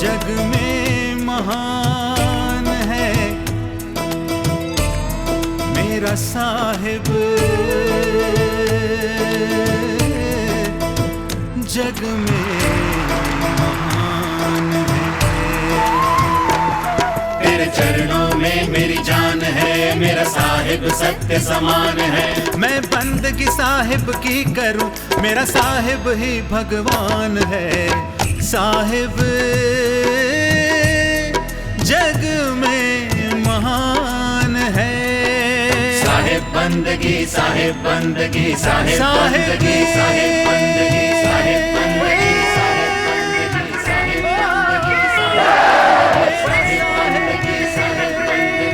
जग में महान है मेरा साहिब, जग में महान है। तेरे चरणों में मेरी जान है, मेरा साहिब सत्य समान है। मैं बंदगी साहिब की करूं, मेरा साहिब ही भगवान है। साहिब जग में महान है। साहिब बंदगी, साहिब बंदगी, साहिब साहिब बंदगी, साहिब बंदगी, साहिब बंदगी, साहिब बंदगी, साहिब बंदगी, साहिब बंदगी,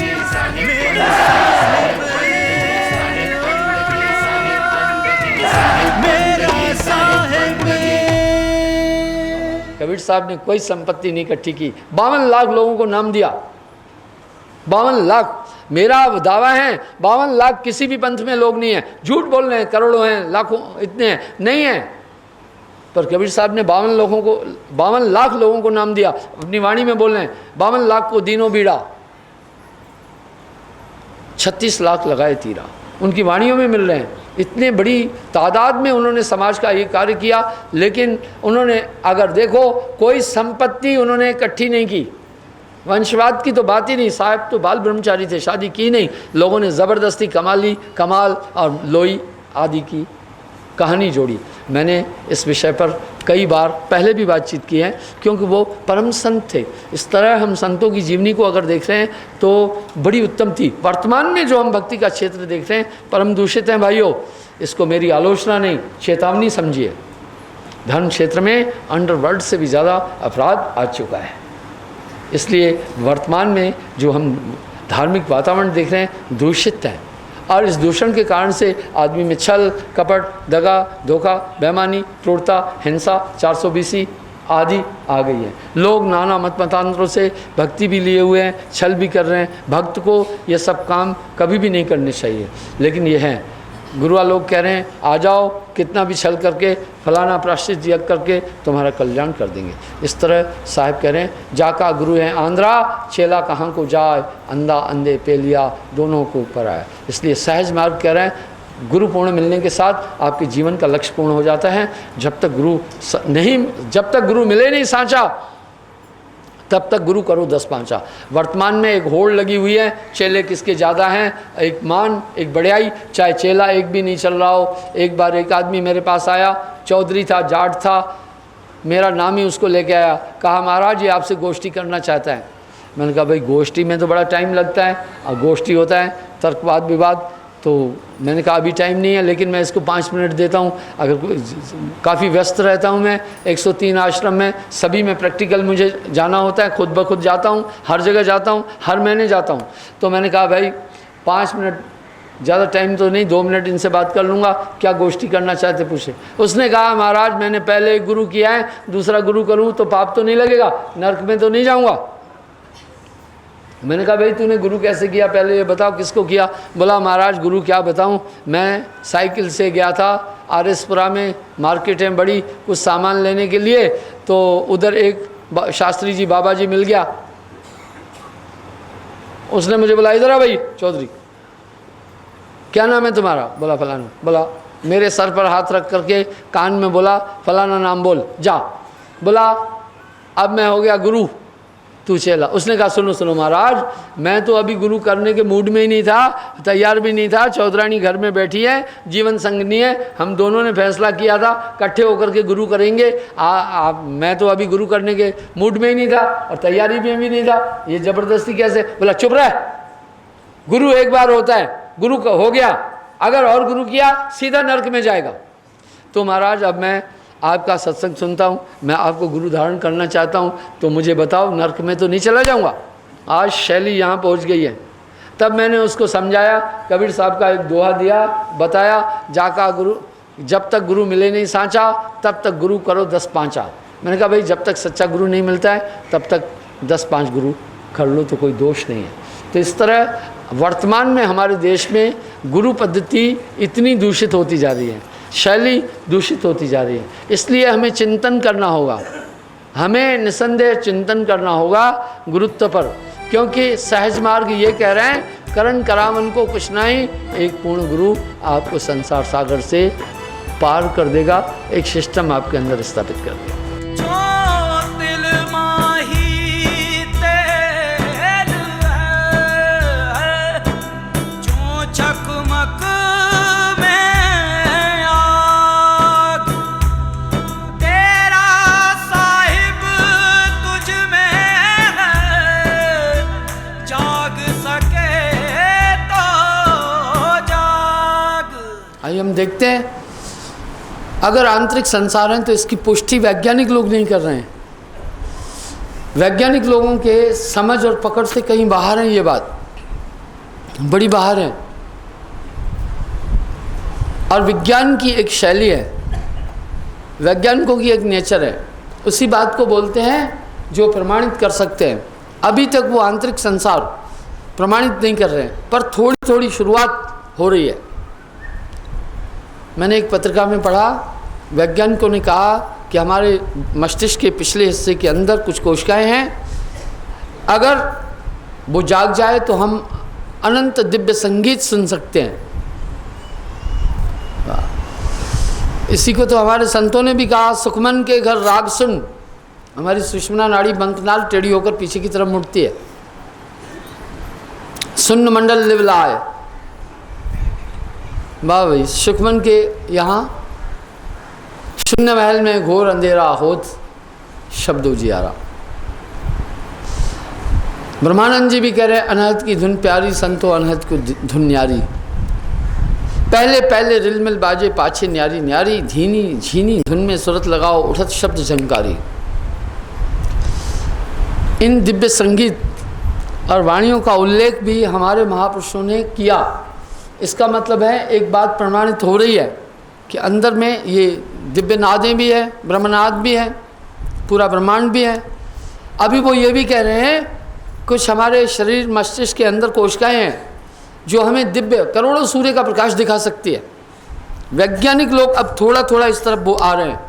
साहिब बंदगी, साहिब मेरा मेरा साहिब। कबीर साहब ने कोई संपत्ति नहीं इकट्ठी की, 52 लाख लोगों को नाम दिया। 52 लाख मेरा दावा है, 52 लाख किसी भी पंथ में लोग नहीं है। झूठ बोल रहे हैं, करोड़ों हैं, लाखों इतने हैं, नहीं है। पर कबीर साहब ने 52 लाख लोगों को नाम दिया। अपनी वाणी में बोल रहे हैं 52 लाख को दीनों बीड़ा, 36 लाख लगाए तीरा। उनकी वाणियों में मिल रहे हैं। इतने बड़ी तादाद में उन्होंने समाज का ये कार्य किया, लेकिन उन्होंने अगर देखो कोई संपत्ति उन्होंने इकट्ठी नहीं की। वंशवाद की तो बात ही नहीं, साहब तो बाल ब्रह्मचारी थे, शादी की नहीं। लोगों ने ज़बरदस्ती कमाल और लोई आदि की कहानी जोड़ी। मैंने इस विषय पर कई बार पहले भी बातचीत की है, क्योंकि वो परम संत थे। इस तरह हम संतों की जीवनी को अगर देख रहे हैं तो बड़ी उत्तम थी। वर्तमान में जो हम भक्ति का क्षेत्र देख रहे हैं परम दूषित हैं भाइयों। इसको मेरी आलोचना नहीं, चेतावनी समझिए। धर्म क्षेत्र में अंडरवर्ल्ड से भी ज़्यादा अपराध आ चुका है। इसलिए वर्तमान में जो हम धार्मिक वातावरण देख रहे हैं दूषित है, और इस दूषण के कारण से आदमी में छल, कपट, दगा, धोखा, बेईमानी, क्रूरता, हिंसा, 420 आदि आ गई है। लोग नाना मतांतरों से भक्ति भी लिए हुए हैं, छल भी कर रहे हैं। भक्त को ये सब काम कभी भी नहीं करने चाहिए, लेकिन ये हैं। गुरुआ लोग कह रहे हैं आ जाओ, कितना भी छल करके फलाना प्राश्चित यज्ञ करके तुम्हारा कल्याण कर देंगे। इस तरह साहिब कह रहे हैं जाका गुरु है आंध्रा, चेला कहाँ को जाए, अंधा अंधे पे लिया दोनों को ऊपर आया। इसलिए सहज मार्ग कह रहे हैं गुरु पूर्ण मिलने के साथ आपके जीवन का लक्ष्य पूर्ण हो जाता है। जब तक गुरु मिले नहीं सांचा, तब तक गुरु करो 10 पांचा। वर्तमान में एक होड़ लगी हुई है, चेले किसके ज़्यादा हैं, एक मान, एक बड़ाई। चाहे चेला एक भी नहीं चल रहा हो। एक बार एक आदमी मेरे पास आया, चौधरी था, जाट था, मेरा नाम ही उसको लेके आया। कहा महाराज ये आपसे गोष्ठी करना चाहता है। मैंने कहा भाई गोष्ठी में तो बड़ा टाइम लगता है, और गोष्ठी होता है तर्कवाद विवाद। तो मैंने कहा अभी टाइम नहीं है, लेकिन मैं इसको 5 मिनट देता हूँ। अगर काफ़ी व्यस्त रहता हूँ मैं, 103 आश्रम में, सभी में प्रैक्टिकल मुझे जाना होता है, खुद ब खुद जाता हूँ, हर जगह जाता हूँ, हर महीने जाता हूँ। तो मैंने कहा भाई 5 मिनट, ज़्यादा टाइम तो नहीं, 2 मिनट इनसे बात कर लूँगा, क्या गोष्ठी करना चाहते पूछे। उसने कहा महाराज मैंने पहले एक गुरु किया है, दूसरा गुरु करूँ तो पाप तो नहीं लगेगा, नर्क में तो नहीं जाऊँगा। मैंने कहा भाई तूने गुरु कैसे किया, पहले ये बताओ किसको किया। बोला महाराज गुरु क्या बताऊं, मैं साइकिल से गया था आरएसपुरा में, मार्केट में बड़ी कुछ सामान लेने के लिए, तो उधर एक शास्त्री जी बाबा जी मिल गया। उसने मुझे बोला इधर आ भाई चौधरी, क्या नाम है तुम्हारा। बोला फलाना। बोला मेरे सर पर हाथ रख करके कान में बोला फलाना नाम बोल जा। बोला अब मैं हो गया गुरु, तू चेला। उसने कहा सुनो सुनो महाराज, मैं तो अभी गुरु करने के मूड में ही नहीं था, तैयार भी नहीं था। चौधरानी घर में बैठी है, जीवन संगनी है, हम दोनों ने फैसला किया था इकट्ठे होकर के गुरु करेंगे। मैं तो अभी गुरु करने के मूड में ही नहीं था और तैयारी में भी नहीं था, ये ज़बरदस्ती कैसे। बोला चुप रह, गुरु एक बार होता है, गुरु हो गया, अगर और गुरु किया सीधा नर्क में जाएगा। तो महाराज अब मैं आपका सत्संग सुनता हूँ, मैं आपको गुरु धारण करना चाहता हूँ, तो मुझे बताओ नर्क में तो नहीं चला जाऊँगा। आज शैली यहाँ पहुँच गई है। तब मैंने उसको समझाया, कबीर साहब का एक दोहा दिया, बताया जाका गुरु, जब तक गुरु मिले नहीं सांचा तब तक गुरु करो 10 पांचा। मैंने कहा भाई जब तक सच्चा गुरु नहीं मिलता है तब तक 10-5 गुरु कर लो तो कोई दोष नहीं है। तो इस तरह वर्तमान में हमारे देश में गुरु पद्धति इतनी दूषित होती जा रही है, शैली दूषित होती जा रही है। इसलिए हमें चिंतन करना होगा, हमें निसंदेह चिंतन करना होगा गुरुत्व पर, क्योंकि सहज मार्ग ये कह रहे हैं करण करावन को कुछ नहीं, एक पूर्ण गुरु आपको संसार सागर से पार कर देगा, एक सिस्टम आपके अंदर स्थापित कर देगा। आइए हम देखते हैं, अगर आंतरिक संसार है तो इसकी पुष्टि वैज्ञानिक लोग नहीं कर रहे हैं। वैज्ञानिक लोगों के समझ और पकड़ से कहीं बाहर है, ये बात बड़ी बाहर है। और विज्ञान की एक शैली है, वैज्ञानिकों की एक नेचर है, उसी बात को बोलते हैं जो प्रमाणित कर सकते हैं। अभी तक वो आंतरिक संसार प्रमाणित नहीं कर रहे हैं, पर थोड़ी थोड़ी शुरुआत हो रही है। मैंने एक पत्रिका में पढ़ा, वैज्ञानिकों ने कहा कि हमारे मस्तिष्क के पिछले हिस्से के अंदर कुछ कोशिकाएं हैं, अगर वो जाग जाए तो हम अनंत दिव्य संगीत सुन सकते हैं। इसी को तो हमारे संतों ने भी कहा, सुखमन के घर राग सुन। हमारी सुषुम्ना नाड़ी बंकनाल टेढ़ी होकर पीछे की तरफ मुड़ती है। सुन्न मंडल लिवलाए, वाह भाई, सुखमन के यहाँ शून्य महल में घोर अंधेरा होत शब्द उजियारा। ब्रह्मानंद जी भी कह रहे हैं, अनहद की धुन प्यारी संतो अनहद को धुन न्यारी, पहले पहले रिलमिल बाजे पाछे न्यारी न्यारी, धीनी झीनी धुन में सुरत लगाओ उठत शब्द झंकारी। इन दिव्य संगीत और वाणियों का उल्लेख भी हमारे महापुरुषों ने किया। इसका मतलब है एक बात प्रमाणित हो रही है कि अंदर में ये दिव्य नादें भी है, ब्रह्मनाद भी है, पूरा ब्रह्मांड भी है। अभी वो ये भी कह रहे हैं कुछ हमारे शरीर मस्तिष्क के अंदर कोशिकाएं हैं जो हमें दिव्य करोड़ों सूर्य का प्रकाश दिखा सकती है। वैज्ञानिक लोग अब थोड़ा थोड़ा इस तरफ वो आ रहे हैं।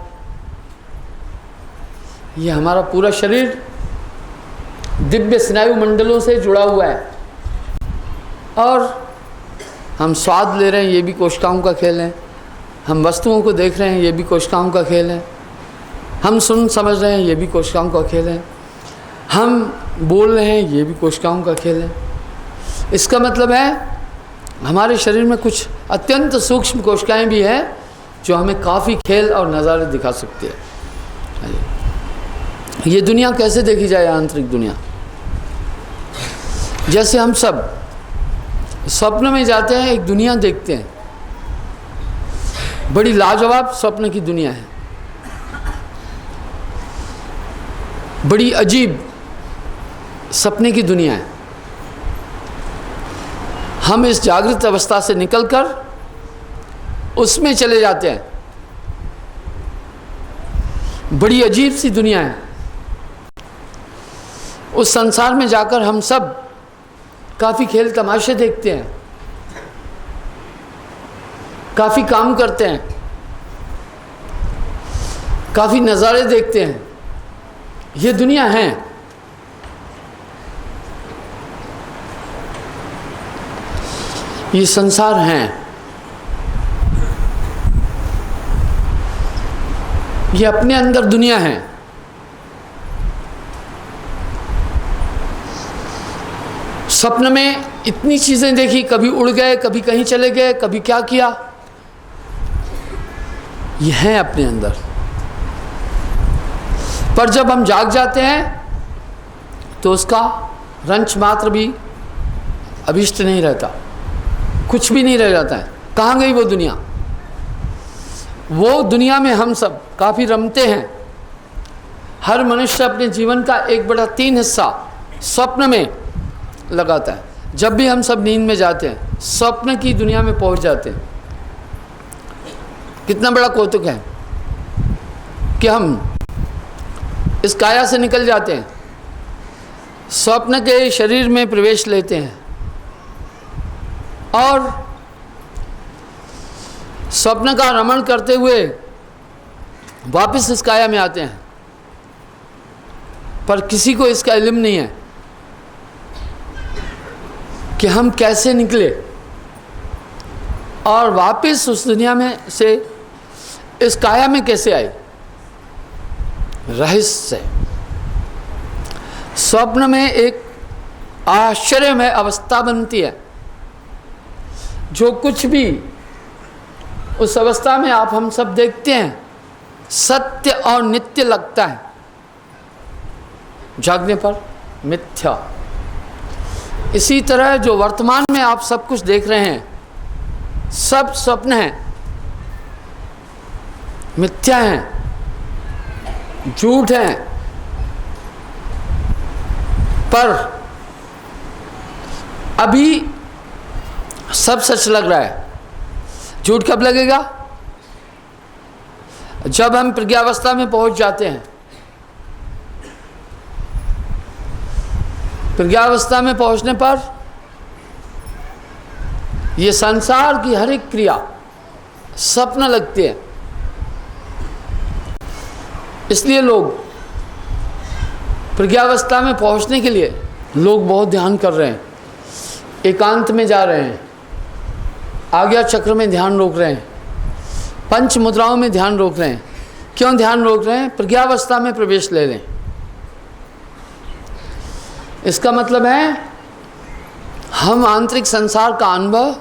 ये हमारा पूरा शरीर दिव्य स्नायु मंडलों से जुड़ा हुआ है और हम स्वाद ले रहे हैं, ये भी कोशिकाओं का खेल है। हम वस्तुओं को देख रहे हैं, ये भी कोशिकाओं का खेल है। हम सुन समझ रहे हैं, ये भी कोशिकाओं का खेल है। हम बोल रहे हैं, ये भी कोशिकाओं का खेल है। इसका मतलब है हमारे शरीर में कुछ अत्यंत सूक्ष्म कोशिकाएं भी हैं जो हमें काफ़ी खेल और नज़ारे दिखा सकती है। ये दुनिया कैसे देखी जाए, आंतरिक दुनिया? जैसे हम सब स्वप्न में जाते हैं, एक दुनिया देखते हैं, बड़ी लाजवाब स्वप्न की दुनिया है, बड़ी अजीब सपने की दुनिया है। हम इस जागृत अवस्था से निकलकर उसमें चले जाते हैं, बड़ी अजीब सी दुनिया है। उस संसार में जाकर हम सब काफ़ी खेल तमाशे देखते हैं, काफ़ी काम करते हैं, काफ़ी नज़ारे देखते हैं। ये दुनिया है। ये संसार है। ये अपने अंदर दुनिया है। स्वप्न में इतनी चीज़ें देखी, कभी उड़ गए, कभी कहीं चले गए, कभी क्या किया। ये है अपने अंदर। पर जब हम जाग जाते हैं तो उसका रंच मात्र भी अभिष्ट नहीं रहता, कुछ भी नहीं रह जाता है। कहाँ गई वो दुनिया? वो दुनिया में हम सब काफ़ी रमते हैं। हर मनुष्य अपने जीवन का 1/3 हिस्सा स्वप्न में लगाता है। जब भी हम सब नींद में जाते हैं, स्वप्न की दुनिया में पहुंच जाते हैं। कितना बड़ा कौतुक है कि हम इस काया से निकल जाते हैं, स्वप्न के शरीर में प्रवेश लेते हैं और स्वप्न का रमण करते हुए वापस इस काया में आते हैं। पर किसी को इसका इल्म नहीं है कि हम कैसे निकले और वापस उस दुनिया में से इस काया में कैसे आए। रहस्य स्वप्न में एक आश्चर्यमय अवस्था बनती है। जो कुछ भी उस अवस्था में आप हम सब देखते हैं सत्य और नित्य लगता है, जागने पर मिथ्या। इसी तरह जो वर्तमान में आप सब कुछ देख रहे हैं सब स्वप्न हैं, मिथ्या हैं, झूठ हैं। पर अभी सब सच लग रहा है। झूठ कब लगेगा? जब हम प्रज्ञावस्था में पहुंच जाते हैं। प्रज्ञावस्था में पहुंचने पर ये संसार की हर एक क्रिया स्वप्न लगती है। इसलिए लोग प्रज्ञावस्था में पहुंचने के लिए लोग बहुत ध्यान कर रहे हैं, एकांत में जा रहे हैं, आज्ञा चक्र में ध्यान रोक रहे हैं, पंच मुद्राओं में ध्यान रोक रहे हैं। क्यों ध्यान रोक रहे हैं? प्रज्ञावस्था में प्रवेश ले लें। इसका मतलब है हम आंतरिक संसार का अनुभव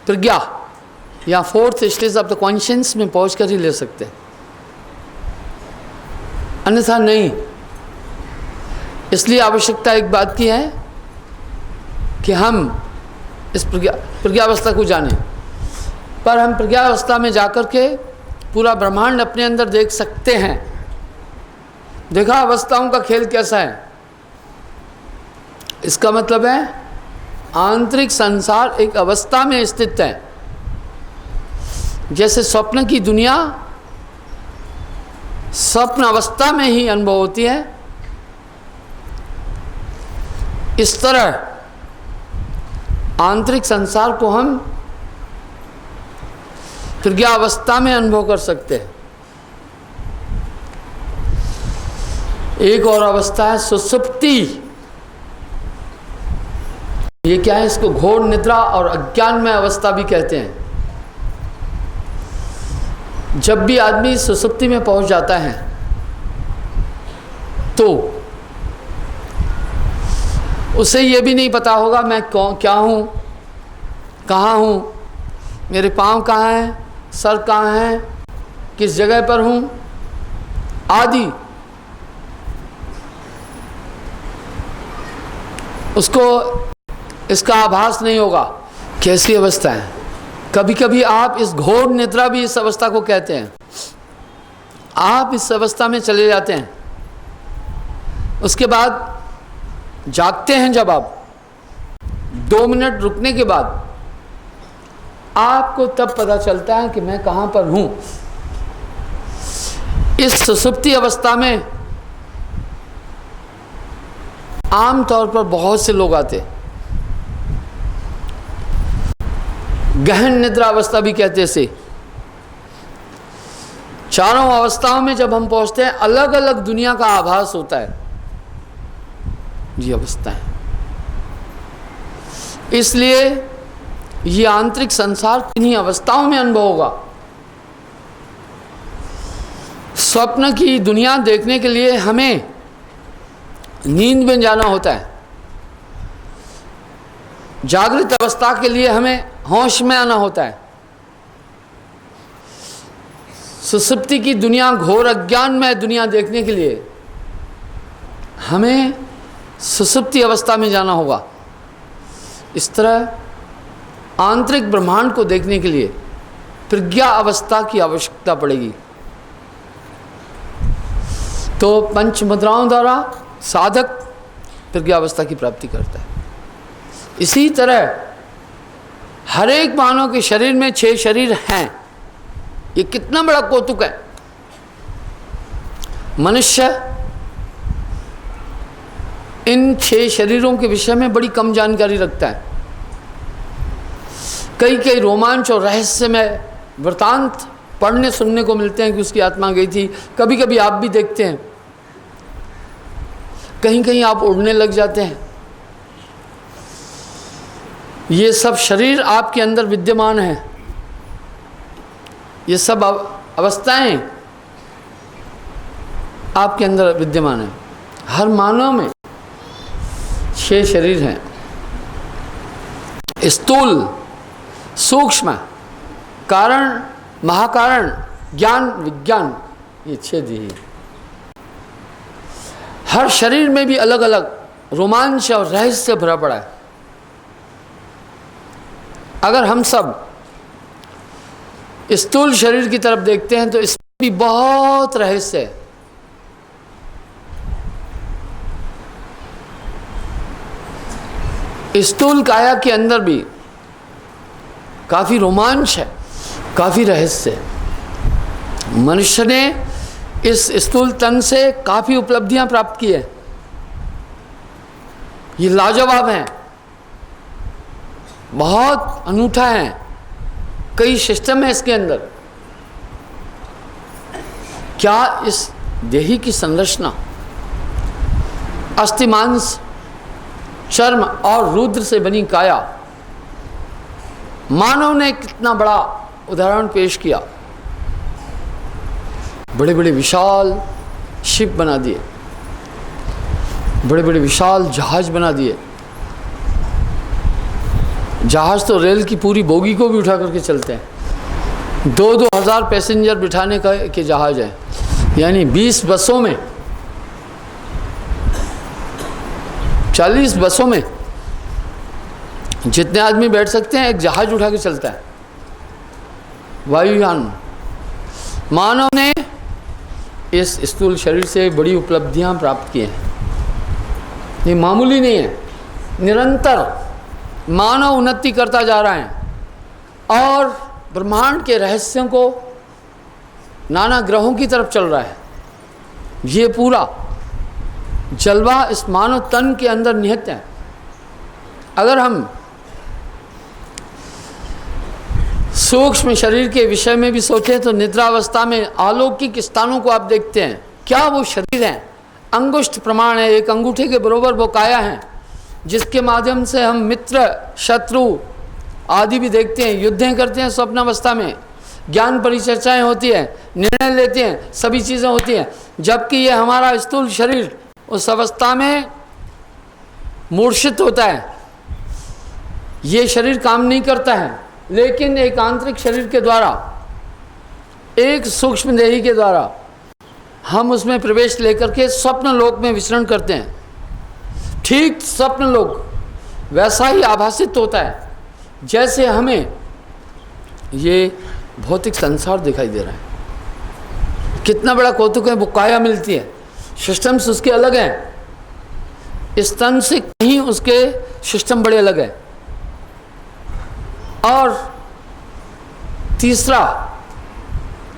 प्रज्ञा या fourth stage of the conscience में पहुंच कर ही ले सकते हैं, अन्यथा नहीं। इसलिए आवश्यकता एक बात की है कि हम इस प्रज्ञावस्था को जानें। पर हम प्रज्ञावस्था में जाकर के पूरा ब्रह्मांड अपने अंदर देख सकते हैं। देखा अवस्थाओं का खेल कैसा है। इसका मतलब है आंतरिक संसार एक अवस्था में स्थित है। जैसे स्वप्न की दुनिया स्वप्न अवस्था में ही अनुभव होती है, इस तरह आंतरिक संसार को हम प्रज्ञावस्था में अनुभव कर सकते हैं। एक और अवस्था है सुषुप्ति। ये क्या है? इसको घोर निद्रा और अज्ञानमय अवस्था भी कहते हैं। जब भी आदमी सुषुप्ति में पहुंच जाता है तो उसे ये भी नहीं पता होगा मैं क्या हूँ, कहाँ हूँ, मेरे पाँव कहाँ हैं, सर कहाँ है, किस जगह पर हूँ आदि। उसको इसका आभास नहीं होगा। कैसी अवस्था है? कभी कभी आप इस घोर निद्रा भी इस अवस्था को कहते हैं। आप इस अवस्था में चले जाते हैं, उसके बाद जागते हैं। जब आप 2 मिनट रुकने के बाद आपको तब पता चलता है कि मैं कहाँ पर हूँ। इस सुषुप्ति अवस्था में आम तौर पर बहुत से लोग आते हैं। गहन निद्रा अवस्था भी कहते हैं इसे। चारों अवस्थाओं में जब हम पहुंचते हैं अलग अलग दुनिया का आभास होता है। ये अवस्था है। इसलिए ये आंतरिक संसार किन्हीं अवस्थाओं में अनुभव होगा। स्वप्न की दुनिया देखने के लिए हमें नींद में जाना होता है। जागृत अवस्था के लिए हमें होश में आना होता है। सुषुप्ति की दुनिया, घोर अज्ञान में दुनिया देखने के लिए हमें सुषुप्ति अवस्था में जाना होगा। इस तरह आंतरिक ब्रह्मांड को देखने के लिए प्रज्ञा अवस्था की आवश्यकता पड़ेगी। तो पंच मुद्राओं द्वारा साधक प्रज्ञावस्था की प्राप्ति करता है। इसी तरह हर एक मानव के शरीर में 6 शरीर हैं। ये कितना बड़ा कौतुक है। मनुष्य इन 6 शरीरों के विषय में बड़ी कम जानकारी रखता है। कई रोमांच और रहस्यमय वृतांत पढ़ने सुनने को मिलते हैं कि उसकी आत्मा गई थी। कभी कभी आप भी देखते हैं कहीं कहीं आप उड़ने लग जाते हैं। ये सब शरीर आपके अंदर विद्यमान है, ये सब अवस्थाएं आपके अंदर विद्यमान है। हर मानव में 6 शरीर हैं, स्थूल, सूक्ष्म, कारण, महाकारण, ज्ञान, विज्ञान, ये 6 देही। हर शरीर में भी अलग अलग रोमांच और रहस्य भरा पड़ा है। अगर हम सब स्थूल शरीर की तरफ देखते हैं तो इसमें भी बहुत रहस्य है। स्थूल काया के अंदर भी काफी रोमांच है, काफी रहस्य है। मनुष्य ने इस स्थूल तन से काफी उपलब्धियां प्राप्त की है, ये लाजवाब है, बहुत अनूठा है। कई सिस्टम है इसके अंदर। क्या इस देही की संरचना, अस्थि, मांस, चर्म और रुद्र से बनी काया, मानव ने कितना बड़ा उदाहरण पेश किया। बड़े बड़े विशाल शिप बना दिए, बड़े बड़े विशाल जहाज बना दिए। जहाज तो रेल की पूरी बोगी को भी उठा करके चलते हैं। 2-2 हज़ार पैसेंजर बिठाने का के जहाज है, यानी 20 बसों में, 40 बसों में जितने आदमी बैठ सकते हैं एक जहाज उठा के चलता है, वायुयान। मानव ने इस स्थूल शरीर से बड़ी उपलब्धियां प्राप्त की हैं। ये मामूली नहीं है, निरंतर मानव उन्नति करता जा रहा है और ब्रह्मांड के रहस्यों को नाना ग्रहों की तरफ चल रहा है। ये पूरा जलवा इस मानव तन के अंदर निहित है। अगर हम सूक्ष्म शरीर के विषय में भी सोचें तो निद्रावस्था में अलौकिक स्थानों को आप देखते हैं। क्या वो शरीर है? अंगुष्ठ प्रमाण है, एक अंगूठे के बरोबर वो काया है, जिसके माध्यम से हम मित्र, शत्रु आदि भी देखते हैं, युद्धें करते हैं स्वप्नावस्था में, ज्ञान परिचर्चाएं होती है, निर्णय लेते हैं, सभी चीज़ें होती हैं। जबकि ये हमारा स्थूल शरीर उस अवस्था में मूर्छित होता है, ये शरीर काम नहीं करता है। लेकिन एक आंतरिक शरीर के द्वारा, एक सूक्ष्म देही के द्वारा हम उसमें प्रवेश लेकर के स्वप्न लोक में विचरण करते हैं। ठीक स्वप्न लोक वैसा ही आभासित होता है जैसे हमें ये भौतिक संसार दिखाई दे रहा है। कितना बड़ा कौतुक है, वो काया मिलती है, सिस्टम्स उसके अलग हैं, इस तन से कहीं उसके सिस्टम बड़े अलग हैं। और तीसरा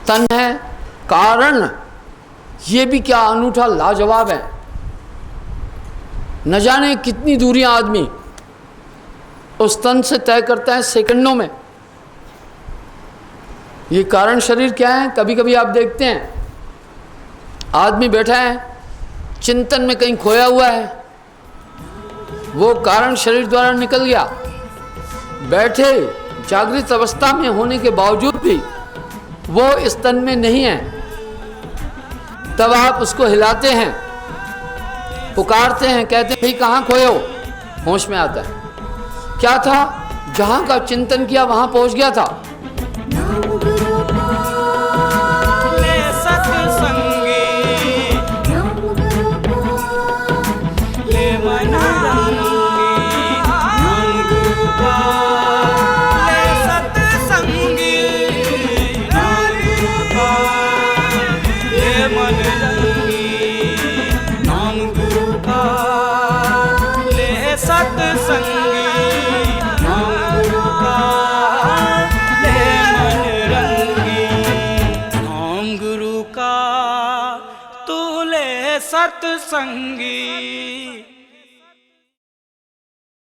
तन है कारण। ये भी क्या अनूठा, लाजवाब है। न जाने कितनी दूरियां आदमी उस तन से तय करता है सेकंडों में। ये कारण शरीर क्या है? कभी कभी आप देखते हैं आदमी बैठा है, चिंतन में कहीं खोया हुआ है, वो कारण शरीर द्वारा निकल गया। बैठे जागृत अवस्था में होने के बावजूद भी वो इस तन में नहीं है। तब आप उसको हिलाते हैं, पुकारते हैं, कहते हैं भाई कहाँ खोए हो? होश में आता है, क्या था? जहाँ का चिंतन किया वहाँ पहुँच गया था। सत्संगी